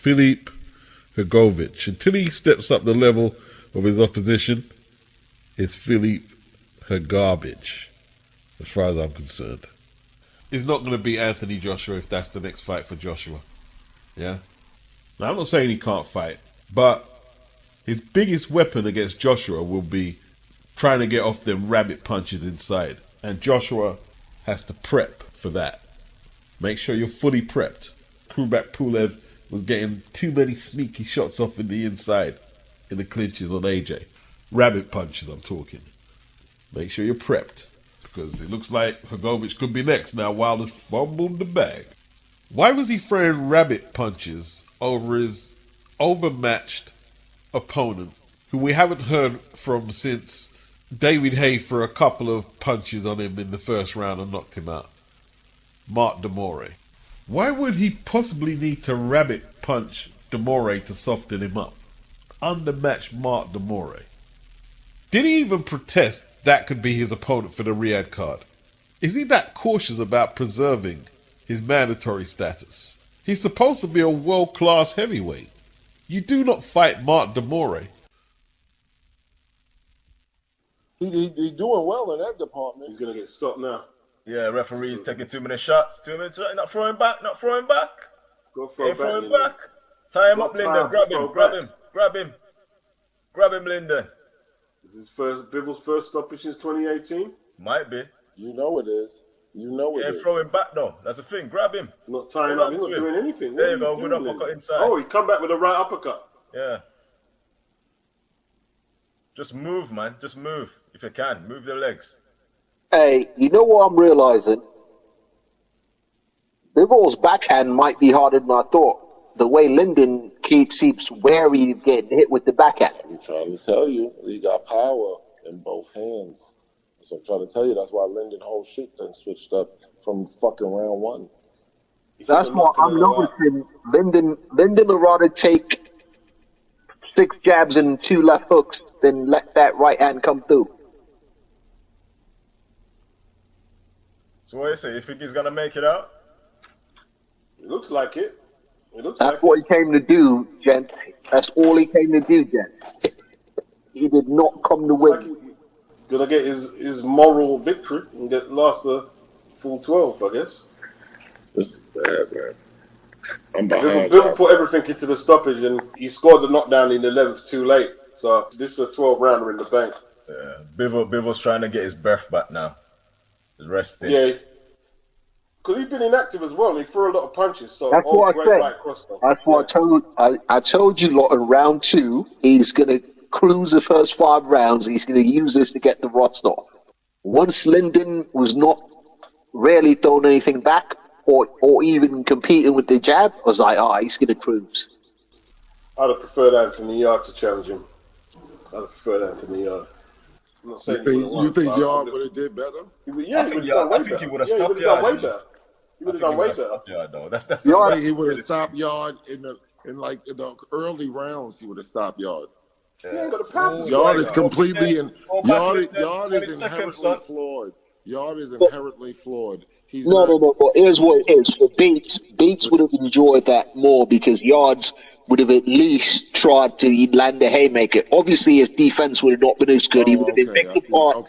Filip HRGOVIC. Until he steps up the level of his opposition, it's Filip HRGOVIC, as far as I'm concerned. He's not going to beat Anthony Joshua if that's the next fight for Joshua. Yeah? Now, I'm not saying he can't fight, but his biggest weapon against Joshua will be trying to get off them rabbit punches inside. And Joshua has to prep for that. Make sure you're fully prepped. Kubrat Pulev was getting too many sneaky shots off in the inside in the clinches on AJ. Rabbit punches, I'm talking. Make sure you're prepped, because it looks like HRGOVIC could be next now. Wilder's fumbled the bag. Why was he throwing rabbit punches over his overmatched opponent, who we haven't heard from since David Haye threw a couple of punches on him in the first round and knocked him out? Mark de Moray. Why would he possibly need to rabbit punch de Moray to soften him up? Undermatched Mark de Moray. Did he even protest that could be his opponent for the Riyadh card? Is he that cautious about preserving his mandatory status? He's supposed to be a world-class heavyweight. You do not fight Mark de Moray. He's doing well in that department. He's going to get stopped now. Yeah, referee's taking 2 minute shots. 2 minutes, not throwing back, not throwing back. Go throw back. Throwing back. Tie him up, Linden. Grab him, Linden. Is this Bivol's first stoppage since 2018? Might be. You know it is. You know it is. Throwing back though. That's the thing. Grab him. Not tying up. He's not doing anything. There you go. Good uppercut inside. Oh, he come back with a right uppercut. Yeah. Just move, man. Just move. If you can. Move the legs. Hey, you know what I'm realizing? Bivol's backhand might be harder than I thought. The way Linden keeps wary of getting hit with the backhand. I'm trying to tell you, he got power in both hands. So I'm trying to tell you, that's why Linden whole shit then switched up from fucking round one. That's what I'm noticing. Linden would rather take 6 jabs and 2 left hooks than let that right hand come through. So what do you say? You think he's gonna make it out? It looks like it. That's what he came to do, gent. That's all he came to do, gent. He did not come to win. Like he's gonna get his moral victory and last the full 12, I guess. This is bad, man. I'm behind. Bivol put everything into the stoppage, and he scored the knockdown in the 11th too late. So this is a 12-rounder in the bank. Yeah, Bivol's trying to get his breath back now. He's resting. Yeah. Because he's been inactive as well, and he threw a lot of punches. So that's what I said. That's what I told you lot in round 2. He's going to cruise the first 5 rounds. He's going to use this to get the rust off. Once Linden was not really throwing anything back or even competing with the jab, I was like, he's going to cruise. I'd have preferred Anthony Yard to challenge him. I'd have preferred Anthony Yard. I'm not saying you think Yard would have did better? Yeah, I think he would have stopped Yard. He would have done way better. I think he would have stopped Yard in the early rounds. He would have stopped Yard. Yard is completely Yard is inherently flawed. Yard is inherently flawed. He's no. But here's what it is for Bates. Bates would have enjoyed that more because Yards would have at least tried to land a haymaker. Obviously, his defense would have not been as good. He would have been picked apart.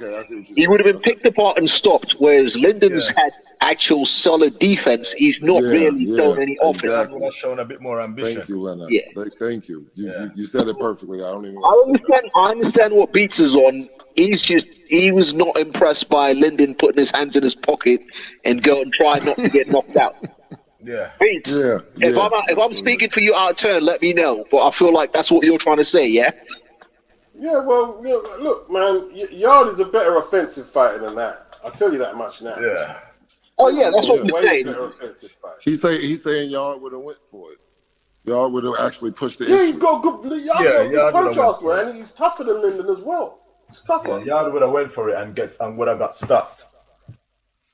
He would have been picked apart and stopped. Whereas Linden's had actual solid defense. He's not really shown any offense. He's shown a bit more ambition. Thank you, Leonard. Thank you. You said it perfectly. I understand what Beats is on. He was not impressed by Linden putting his hands in his pocket and go and try not to get knocked out. Yeah. Beats, if I'm speaking for you out of turn, let me know. But I feel like that's what you're trying to say, yeah? Yeah, well, look, man, Yard is a better offensive fighter than that. I'll tell you that much now. Yeah. Oh, yeah, that's what you're saying. He's saying Yard would have went for it. Yard would have actually pushed the issue. Yeah, he's got good. Yard punch arsenal, and he's tougher than Linden as well. He's tougher. Yeah, Yard would have went for it and would have got stopped.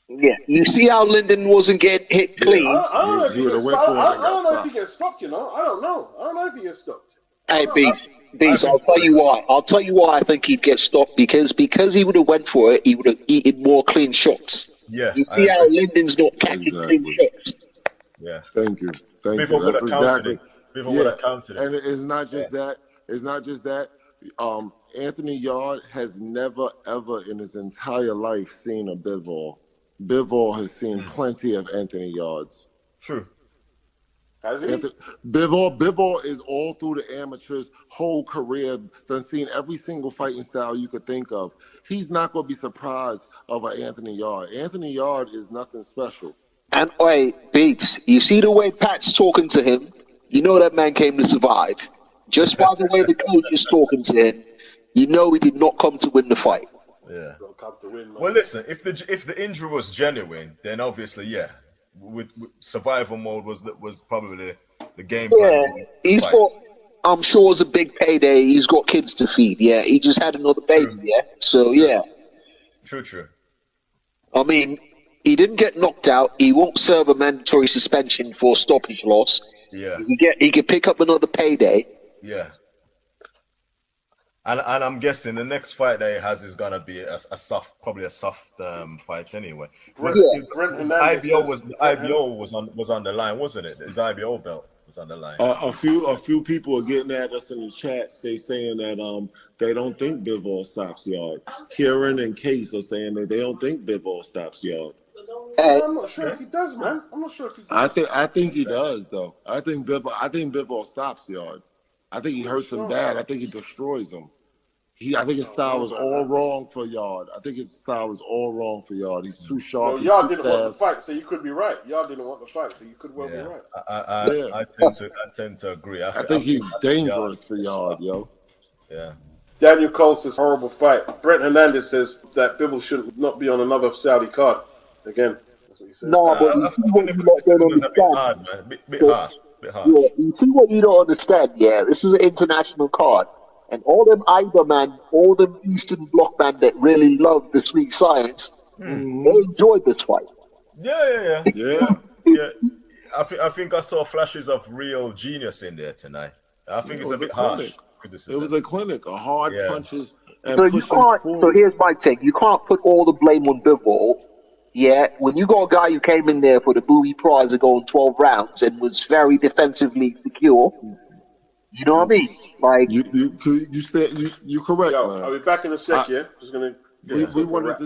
Yeah, you see how Linden wasn't getting hit clean. I don't know if he gets stopped. I don't know if he gets stopped. I don't know if he gets stopped. Hey, Beast, I'll tell you why. I'll tell you why I think he'd get stopped because he would have went for it. He would have eaten more clean shots. Yeah, you see how Linden's not catching clean shots. Yeah, thank you. That's Bivol would have counted it. And it's not just that. It's not just that. Anthony Yard has never, ever in his entire life seen a Bivol. Bivol has seen plenty of Anthony Yards. True. Has he? Bivol is all through the amateurs, whole career, done seen every single fighting style you could think of. He's not going to be surprised of an Anthony Yard. Anthony Yard is nothing special. And wait, Beats, you see the way Pat's talking to him? You know that man came to survive. Just by the way the coach is talking to him, you know he did not come to win the fight. Yeah. Come to win, man. Well, listen, if the injury was genuine, then obviously, yeah, with survival mode was probably the game plan. Yeah, he's got, I'm sure it's a big payday. He's got kids to feed. Yeah, he just had another baby. True. Yeah, so yeah. True. I mean, he didn't get knocked out. He won't serve a mandatory suspension for stoppage loss. Yeah. He could pick up another payday. Yeah. And I'm guessing the next fight that he has is gonna be a soft fight anyway. IBO was on the line, wasn't it? His IBO belt was on the line. A few people are getting at us in the chat. They saying that they don't think Bivol stops Yard. Kieran and Case are saying that they don't think Bivol stops Yard. I'm not sure if he does, man. I'm not sure if he does. I think he does though. I think Bivol stops Yard. I think he hurts him bad. I think he destroys him. I think his style is all wrong for Yard. He's too sharp. Well, Yard didn't want the fight, so you could be right. Yard didn't want the fight, so you could well be right. I tend to agree. I think he's dangerous for Yard, yo. Yeah. Daniel Cole says horrible fight. Brent Hernandez says that Bivol should not be on another Saudi card. Again, that's what he said. No, but you see what you don't understand. Bit hard. Yeah, you see what you don't understand. Yeah, this is an international card, and all them all them Eastern Bloc man that really love the sweet science, they enjoyed this fight. Yeah. I think I saw flashes of real genius in there tonight. I think it's a bit harsh. It was a clinic, hard punches and so pushing you can't. forward. So here's my take: you can't put all the blame on Bivol. Yeah, when you got a guy who came in there for the booby prize of going 12 rounds and was very defensively secure, you know what I mean? Like you correct. Yo, man. I'll be back in a sec. Just gonna. We wanted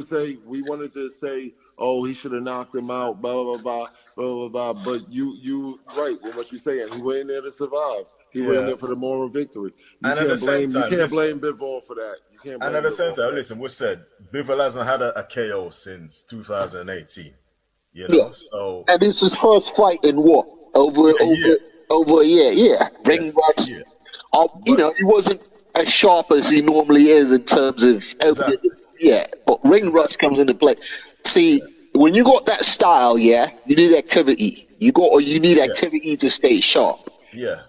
to say, oh, he should have knocked him out, blah blah blah blah blah blah. But you right with what you're saying. He went in there to survive. He went in there for the moral victory. You can't blame Bivol for that. And at the same time, listen, we said Bivol hasn't had a KO since 2018. You know, so and it's his first fight in what over a year. Yeah, ring rust. You know, he wasn't as sharp as he normally is in terms of but ring rust comes into play. See, when you got that style, you need activity. You need activity to stay sharp. Yeah.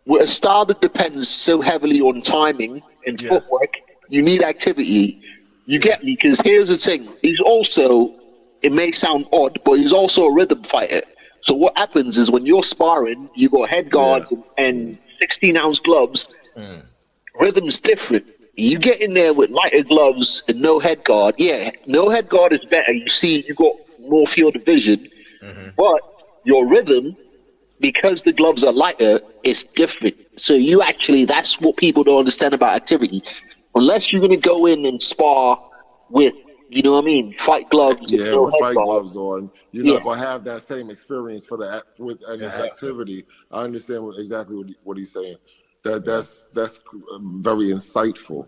With a style that depends so heavily on timing and footwork, you need activity. You get me? Because here's the thing. He's also, it may sound odd, but he's also a rhythm fighter. So what happens is when you're sparring, you got head guard and 16-ounce gloves. Rhythm's different. You get in there with lighter gloves and no head guard. Yeah, no head guard is better. You see, you got more field of vision. But your rhythm, because the gloves are lighter, it's different. So you actually, that's what people don't understand about activity. Unless you're going to go in and spar with, you know what I mean, fight gloves. Yeah, with fight gloves on. You're not going to have that same experience for this activity. I understand exactly what he's saying. That's very insightful.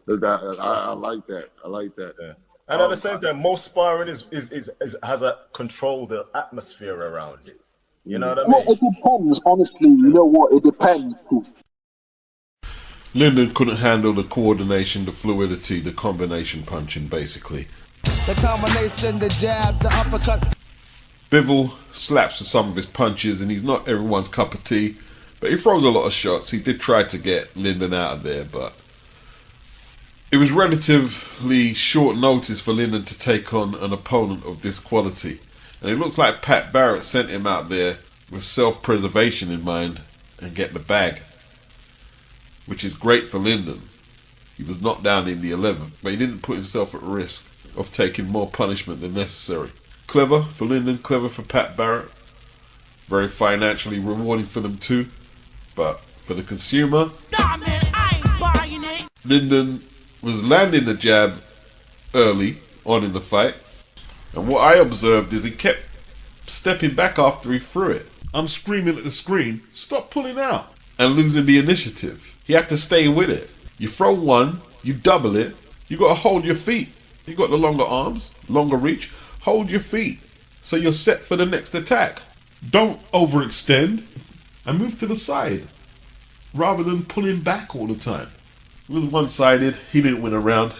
I like that. Yeah. And at the same time, most sparring has a controlled atmosphere around it. You know what I mean? Well, it depends, honestly. You know what? It depends. Lyndon couldn't handle the coordination, the fluidity, the combination punching, basically. The combination, the jab, the uppercut. Bivol slaps for some of his punches, and he's not everyone's cup of tea, but he throws a lot of shots. He did try to get Lyndon out of there, but it was relatively short notice for Lyndon to take on an opponent of this quality. And it looks like Pat Barrett sent him out there with self-preservation in mind and get the bag, which is great for Lyndon. He was knocked down in the 11th, but he didn't put himself at risk of taking more punishment than necessary. Clever for Lyndon, clever for Pat Barrett. Very financially rewarding for them too. But for the consumer, Nah, man, I ain't buying it. Lyndon was landing the jab early on in the fight. And what I observed is he kept stepping back after he threw it. I'm screaming at the screen, stop pulling out, and losing the initiative. He had to stay with it. You throw one, you double it, you got to hold your feet. You got the longer arms, longer reach, hold your feet so you're set for the next attack. Don't overextend and move to the side rather than pulling back all the time. It was one-sided, he didn't win a round.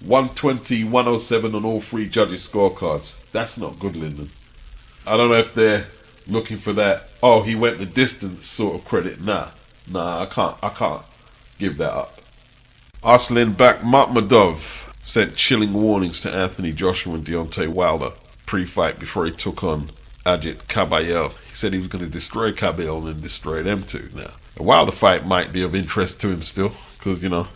120, 107 on all three judges' scorecards. That's not good, Lyndon. I don't know if they're looking for that, oh, he went the distance sort of credit. Nah, I can't give that up. Arslan Makhmudov sent chilling warnings to Anthony Joshua and Deontay Wilder pre-fight before he took on AGIT Kabayel. He said he was going to destroy Kabayel and destroy them too. Now, the Wilder fight might be of interest to him still, because, you know,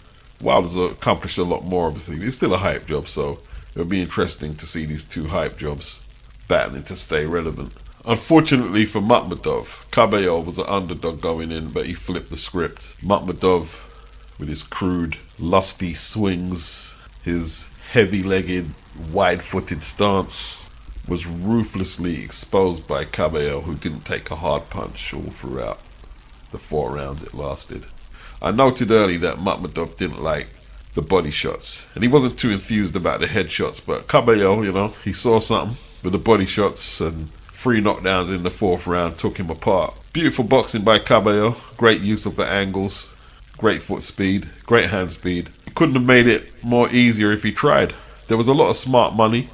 Wilder's accomplished a lot more, obviously. It's still a hype job, so it'll be interesting to see these two hype jobs battling to stay relevant. Unfortunately for Makhmudov, Kabayel was an underdog going in, but he flipped the script. Makhmudov, with his crude, lusty swings, his heavy-legged, wide-footed stance, was ruthlessly exposed by Kabayel, who didn't take a hard punch all throughout the 4 rounds it lasted. I noted early that Makhmudov didn't like the body shots, and he wasn't too enthused about the headshots, but Kabayel, you know, he saw something with the body shots, and 3 knockdowns in the 4th round took him apart. Beautiful boxing by Kabayel, great use of the angles, great foot speed, great hand speed. He couldn't have made it more easier if he tried. There was a lot of smart money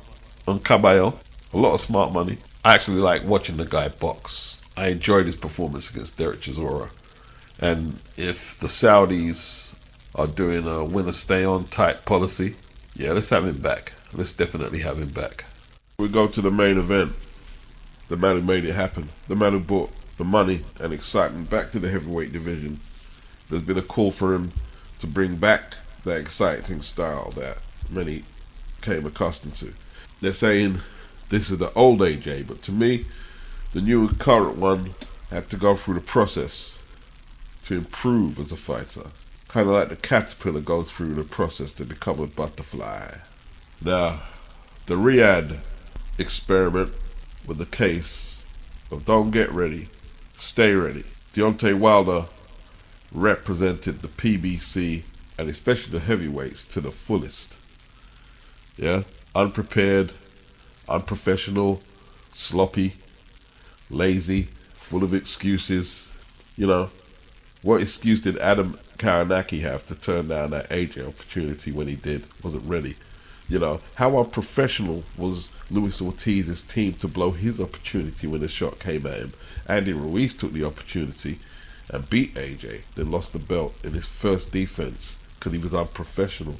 on Kabayel, a lot of smart money. I actually like watching the guy box. I enjoyed his performance against Derek Chisora. And if the Saudis are doing a winner stay on type policy, yeah, let's have him back. Let's definitely have him back. We go to the main event. The man who made it happen. The man who brought the money and excitement back to the heavyweight division. There's been a call for him to bring back that exciting style that many came accustomed to. They're saying this is the old AJ, but to me, the new and current one had to go through the process to improve as a fighter. Kind of like the caterpillar goes through the process to become a butterfly. Now, the Riyadh experiment with the case of don't get ready, stay ready. Deontay Wilder represented the PBC and especially the heavyweights to the fullest. Yeah, unprepared, unprofessional, sloppy, lazy, full of excuses. You know, what excuse did Adam Karanaki have to turn down that AJ opportunity when he did? Wasn't ready. You know, how unprofessional was Luis Ortiz's team to blow his opportunity when the shot came at him? Andy Ruiz took the opportunity and beat AJ, then lost the belt in his first defense because he was unprofessional.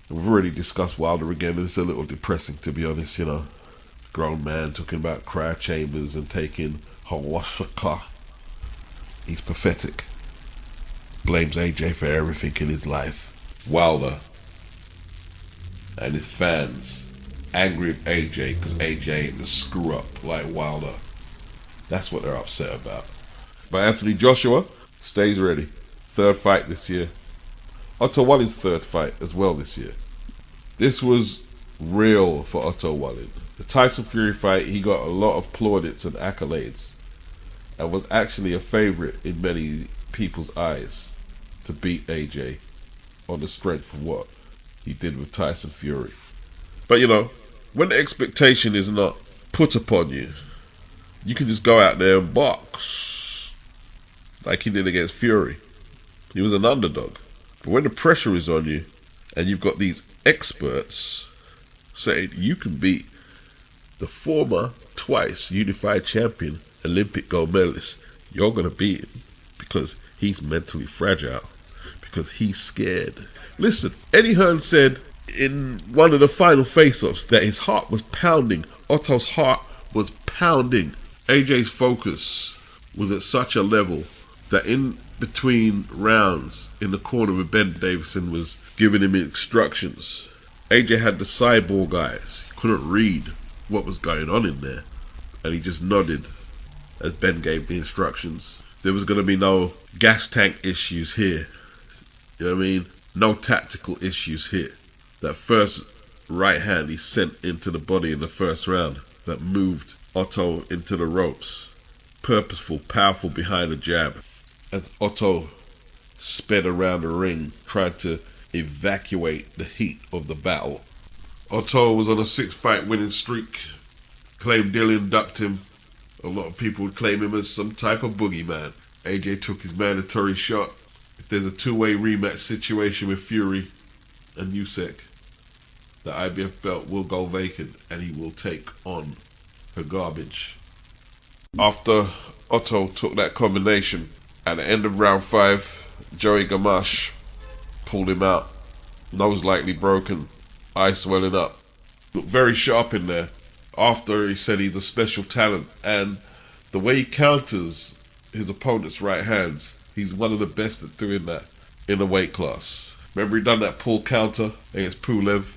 And we've already discussed Wilder again, and it's a little depressing, to be honest, you know. Grown man talking about cryo chambers and taking Hawashaka. He's pathetic. Blames AJ for everything in his life. Wilder and his fans angry at AJ because AJ ain't a screw up like Wilder. That's what they're upset about. But Anthony Joshua stays ready. 3rd fight this year. Otto Wallin's 3rd fight as well this year. This was real for Otto Wallin. The Tyson Fury fight, he got a lot of plaudits and accolades and was actually a favourite in many people's eyes to beat AJ on the strength of what he did with Tyson Fury. But you know, when the expectation is not put upon you, you can just go out there and box like he did against Fury. He was an underdog. But when the pressure is on you and you've got these experts saying you can beat the former twice unified champion Olympic gold medalist, you're going to beat him because he's mentally fragile, because he's scared. Listen, Eddie Hearn said in one of the final face-offs that his heart was pounding. Otto's heart was pounding. AJ's focus was at such a level that in between rounds, in the corner where Ben Davison was giving him instructions, AJ had the cyborg eyes. He couldn't read what was going on in there. And he just nodded as Ben gave the instructions. there was going to be no gas tank issues here. You know what I mean? No tactical issues here. That first right hand he sent into the body in the first round that moved OTTO into the ropes. Purposeful, powerful behind the jab. As OTTO sped around the ring trying to evacuate the heat of the battle. OTTO was on a 6-fight winning streak. Claimed Dillian ducked him. A lot of people would claim him as some type of boogeyman. AJ took his mandatory shot. If there's a two-way rematch situation with Fury and Usyk, the IBF belt will go vacant and he will take on HRGOVIC. After OTTO took that combination, at the end of round 5, Joey Gamache pulled him out. Nose lightly broken, eyes swelling up. Looked very sharp in there. After he said he's a special talent, and the way he counters his opponent's right hands, he's one of the best at doing that in the weight class. Remember he done that pull counter against Pulev,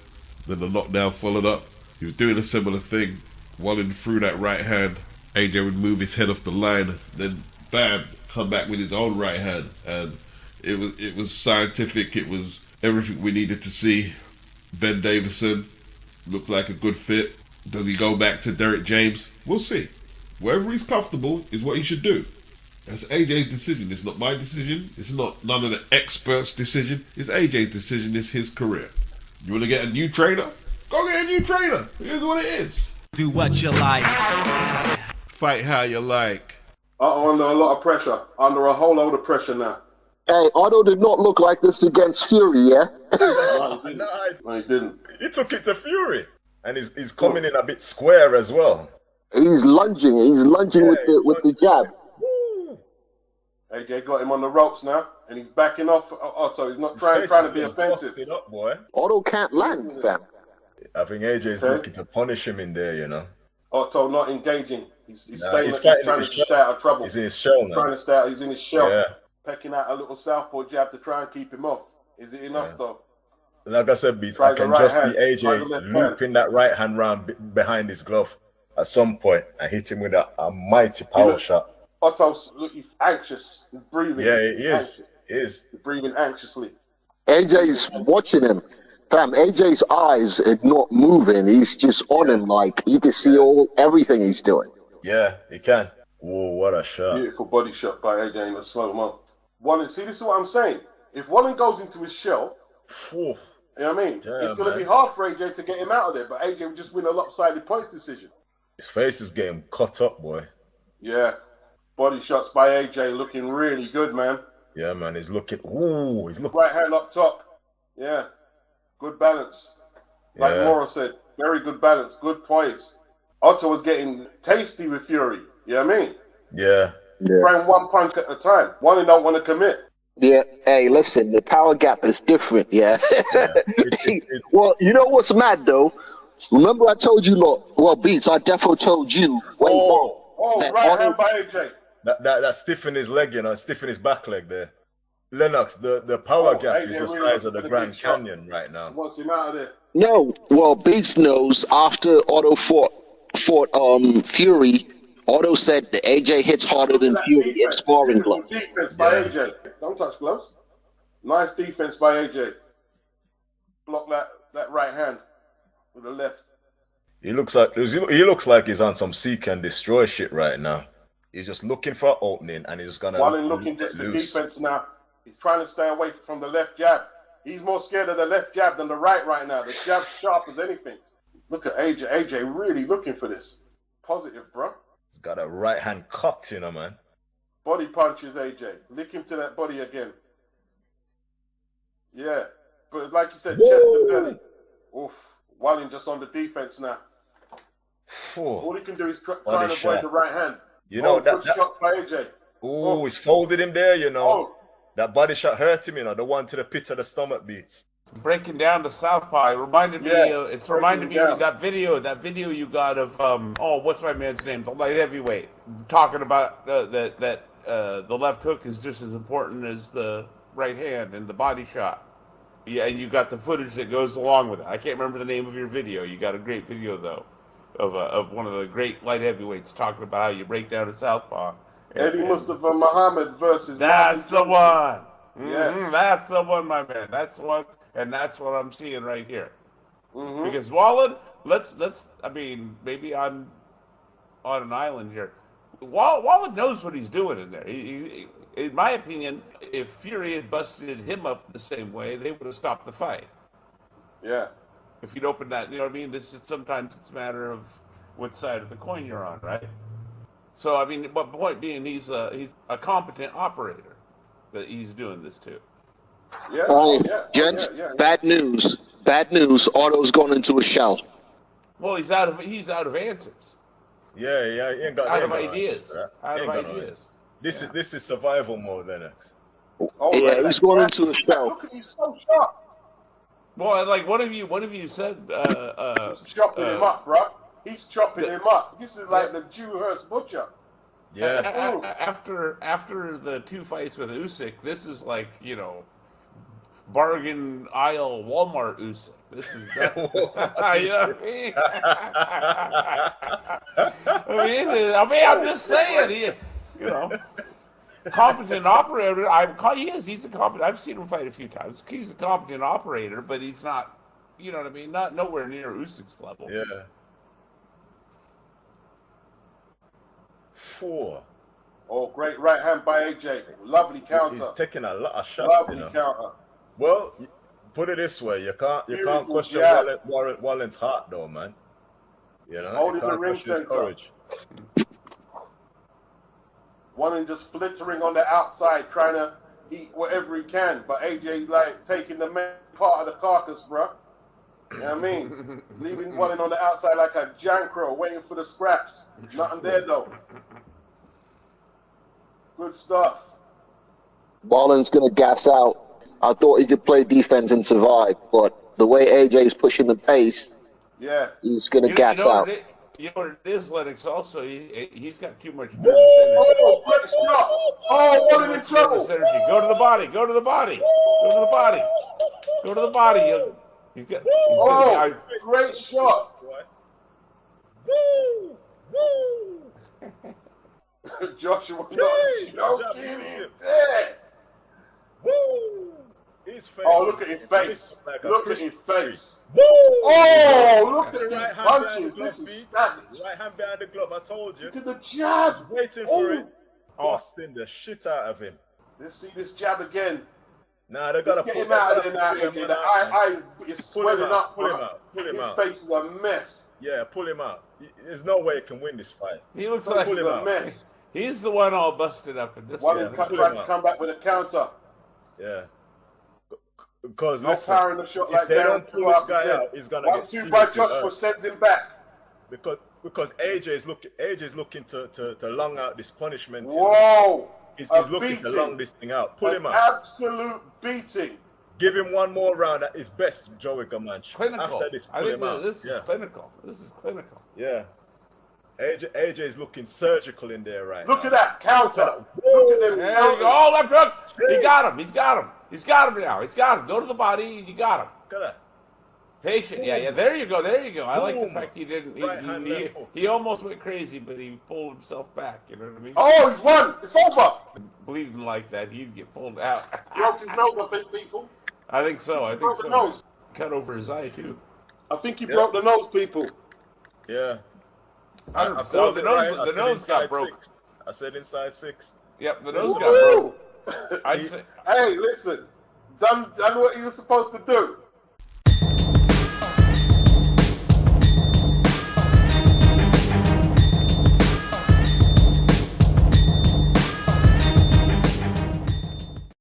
then the knockdown followed up. He was doing a similar thing. Wallin threw that right hand. AJ would move his head off the line, then bam, come back with his own right hand, and it was scientific. It was everything we needed to see. Ben Davison looked like a good fit. Does he go back to Derek James? We'll see. Wherever he's comfortable is what he should do. That's AJ's decision. It's not my decision. It's not none of the experts' decision. It's AJ's decision. It's his career. You want to get a new trainer? Go get a new trainer. Here's what it is. Do what you like. Fight how you like. Under a lot of pressure. Under a whole load of pressure now. Hey, Otto did not look like this against Fury, yeah? No, he didn't. He took it to Fury. And he's coming in a bit square as well. He's lunging with the jab. Woo. AJ got him on the ropes now, and he's backing off Otto. He's not trying to be offensive. Busted up, boy. Otto can't land, fam. I think AJ's looking to punish him in there, you know. Otto not engaging. He's staying. He's He's trying to stay out of trouble. He's in his shell now. Trying to stay out. He's in his shell. Yeah. Pecking out a little southpaw jab to try and keep him off. Is it enough though? Like I said, Beats, Try I can the right just hand, see AJ try the left looping that right hand round behind his glove at some point and hit him with a mighty power shot. Otto's looking anxious. He's breathing. Yeah, he is. He is. He's breathing anxiously. AJ's watching him. Fam, AJ's eyes are not moving. He's just on him, like you can see everything he's doing. Yeah, he can. Whoa, what a shot. Beautiful body shot by AJ in the slow-mo. Wallin, see, this is what I'm saying. If Wallin goes into his shell, Whew. you know what I mean? Damn, it's going to be hard for AJ to get him out of there, but AJ would just win a lopsided points decision. His face is getting cut up, boy. Yeah. Body shots by AJ looking really good, man. Yeah, man, he's looking. Ooh, he's looking. Right hand up top. Yeah. Good balance. Like Moro said, very good balance, good poise. Otto was getting tasty with Fury. You know what I mean? Yeah. Throwing one punch at a time. One don't want to commit. Yeah, hey, listen, the power gap is different, yeah. Well, you know what's mad, though? Remember I told you, Beats, I defo told you. Right hand by AJ. That stiffened his leg, you know, stiffened his back leg there. Lennox, the power gap is the size of the Grand Canyon right now. Wants him out of there. No, well, Beats knows after Otto fought Fury, Otto said that AJ hits harder than Fury in sparring gloves. Defense by AJ. Don't touch gloves. Nice defense by AJ. Block that right hand with the left. He looks like he's on some seek and destroy shit right now. He's just looking for an opening and he's gonna. Wallin looking just for defense now. He's trying to stay away from the left jab. He's more scared of the left jab than the right now. The jab's sharp as anything. Look at AJ. AJ really looking for this. Positive, bro. He's got a right hand cocked, you know, man. Body punches AJ. Lick him to that body again. Yeah. But like you said, chest and belly. Oof. Wallin just on the defense now. All he can do is try and avoid the right hand. You know, good shot by AJ. He's folded him there, you know. That body shot hurt him, you know, the one to the pit of the stomach beats. Breaking down to Southpaw, it reminded me. It's reminded me of that video you got of what's my man's name? The light heavyweight talking about that the left hook is just as important as the right hand and the body shot. Yeah, and you got the footage that goes along with it. I can't remember the name of your video. You got a great video though, of one of the great light heavyweights talking about how you break down to Southpaw Eddie Mustafa Muhammad versus. That's the one. Yes. That's the one, my man. That's one, and that's what I'm seeing right here. Because Wallin, let's. I mean, maybe I'm on an island here. Wallin knows what he's doing in there. He, in my opinion, if Fury had busted him up the same way, they would have stopped the fight. Yeah. If you'd opened that, you know what I mean? Sometimes it's a matter of what side of the coin you're on, right? So I mean, but the point being, he's a competent operator that he's doing this to. Yeah. Gents, bad news. Bad news. Otto's gone into a shell. Well, he's out of answers. Yeah, he ain't got out of ideas. Out of ideas. This is survival mode, then. Yeah, he's going into a shell. Look at you, so sharp. Well, like one of you said, he's chopping him up, bro. He's chopping him up. This is like the Dewhurst butcher. Yeah. After the 2 fights with Usyk, this is like, you know, bargain aisle Walmart Usyk. This is you know what I mean? I mean, I'm just saying, you know, competent operator. He's a competent. I've seen him fight a few times. He's a competent operator, but he's not, you know what I mean? Not nowhere near Usyk's level. Yeah. 4. Oh, great right hand by AJ. Lovely counter. He's taking a lot of shots. Lovely counter. Well, put it this way: you can't question Wallin's heart, though, man. You know, holding you the can't ring question his center. courage. Wallin just flittering on the outside, trying to eat whatever he can, but AJ like taking the main part of the carcass, bro. You know what I mean? Leaving Wallin on the outside like a jankro, waiting for the scraps. Nothing there though. Good stuff. Wallin's going to gas out. I thought he could play defense and survive, but the way AJ's pushing the pace, he's going to gas out. You know what it is, Lennox, also, he's got too much nervous energy. Oh, great shot. Oh, Wallin in trouble. Energy. Go to the body. Go to the body. Go to the body. Go to the body. He's got, great shot. Woo! Woo! Joshua, no kidding. There. Woo! His face. Oh, look at his face. Look at his face. Woo! Oh, look at these punches. This is savage. Right hand behind the glove, I told you. Look at the jab. Waiting for it. Busting the shit out of him. Let's see this jab again. Nah, they gotta get him out of there now, AJ. The eye is swelling up. Pull him out. Pull him out. His face is a mess. Yeah, pull him out. There's no way he can win this fight. He looks like he's a mess. He's the one all busted up in this. Wallin tried to come back with a counter. Yeah. Because no power in the shot like if they don't pull this guy out, he's gonna get 1-2 by Joshua, send him back. Because AJ's looking to long out this punishment. Whoa! He's looking to long this thing out. Pull him out. Absolute beating. Give him one more round at his best, Joey Gamanch. Clinical. After this, pull him out. This is clinical. This is clinical. Yeah. AJ's looking surgical in there right Look now. at that counter. Look at them. Oh, left hook. He got him. He's got him. He's got him now. He's got him. Go to the body. You got him. Got it. Patient. Yeah. There you go. There you go. I like the fact he didn't. He almost went crazy, but he pulled himself back. You know what I mean? Oh, he's won. It's over. Bleeding like that, he'd get pulled out. Broke his nose, I think, people. I think so. I think so. Nose. Cut over his eye too. I think he broke the nose, people. Yeah. 100%. The nose got broke. I said inside 6. Yep, the nose got broke. Hey, listen. Done what he was supposed to do.